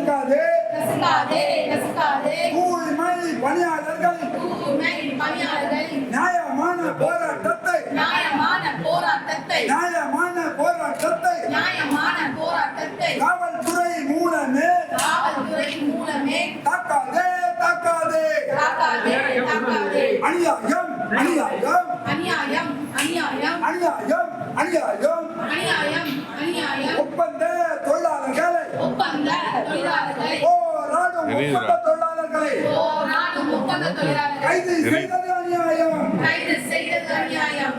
நசுக்காதே தூய்மை பணியாளர்களின் நியாயமான போராட்டத்தை காவல்துறை மூலமே தாக்காதே அநியாயம் ஒப்பந்த தொழிலாளர்களை போராடும் ஒப்பந்த தொழிலாளர்களை கைது செய்தது அநியாயம்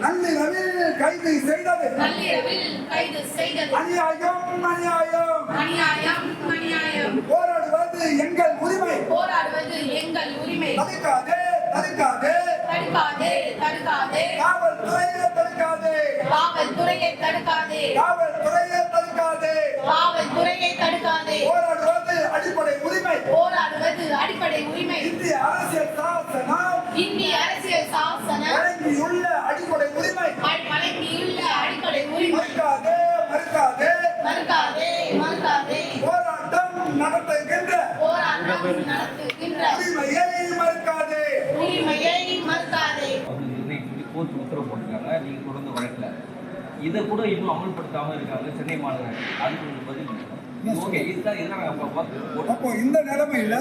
நள்ளிரவில் கைது செய்தது அநியாயம் போராடுவது எங்கள் உரிமை தடுக்காதே காவல்துறையை தடுக்காதே போராடுவது அடிப்படை உரிமை இந்திய அரசியல் சாசனம் வழங்கியுள்ள அடிப்படை உரிமை மறுக்காதே போராட்டம் நடத்துகின்ற உரிமையை மறுக்காதே கோர்ட் உத்தரவு போட்டிருக்காங்க. நீங்க தொடர்ந்து வழக்கல இதை கூட இன்னும் அமல்படுத்தாம இருக்காங்க சென்னை மாநகர. அதுக்கு பதில் ஓகே அப்போ இந்த நிலைமையில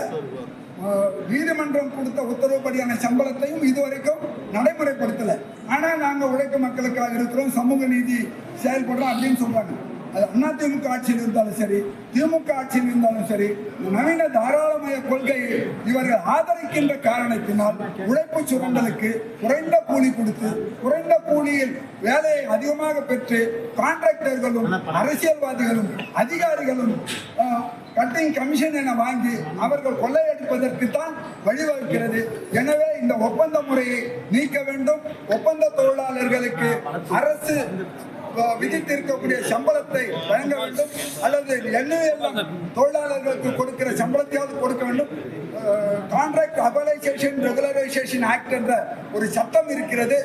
நீதிமன்றம் கொடுத்த உத்தரவுப்படியான சம்பளத்தையும் இதுவரைக்கும் நடைமுறைப்படுத்தல. ஆனா நாங்க உழைக்கும் மக்களுக்காக இருக்கிறோம், சமூக நீதி செயல்படுறோம் அப்படின்னு சொல்றாங்க. அது அதிமுக ஆட்சியில் இருந்தாலும் சரி, திமுக ஆட்சியில் இருந்தாலும் சரி, நவீன தாராளமய கொள்கையை இவர்கள் ஆதரிக்கின்ற காரணத்தினால் உழைப்பு சுரண்டலுக்கு குறைந்த கூலி கொடுத்து, குறைந்த கூலியில் வேலையை அதிகமாக பெற்று கான்ட்ராக்டர்களும் அரசியல்வாதிகளும் அதிகாரிகளும் கட்டிங் கமிஷன் என வாங்கி அவர்கள் கொள்ளையடிப்பதற்கு தான் வழிவகுக்கிறது. எனவே இந்த ஒப்பந்த முறையை நீக்க வேண்டும். ஒப்பந்த தொழிலாளர்களுக்கு அரசு விதித்திருக்கக்கூடிய சம்பளத்தை வழங்க வேண்டும், அல்லது எல்லாம் தொழிலாளர்களுக்கு கொடுக்கிற சம்பளத்தையாவது கொடுக்க வேண்டும். கான்ட்ராக்ட் அபலைசேஷன் ரெகுலரைசேஷன் ஆக்ட் என்ற ஒரு சட்டம் இருக்கிறது.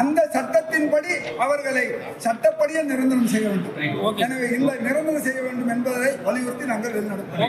அந்த சட்டத்தின்படி அவர்களை சட்டப்படியே நிரந்தரம் செய்ய வேண்டும். எனவே இந்த நிரந்தரம் செய்ய வேண்டும் என்பதை வலியுறுத்தி நாங்கள் வெளிநடப்போம்.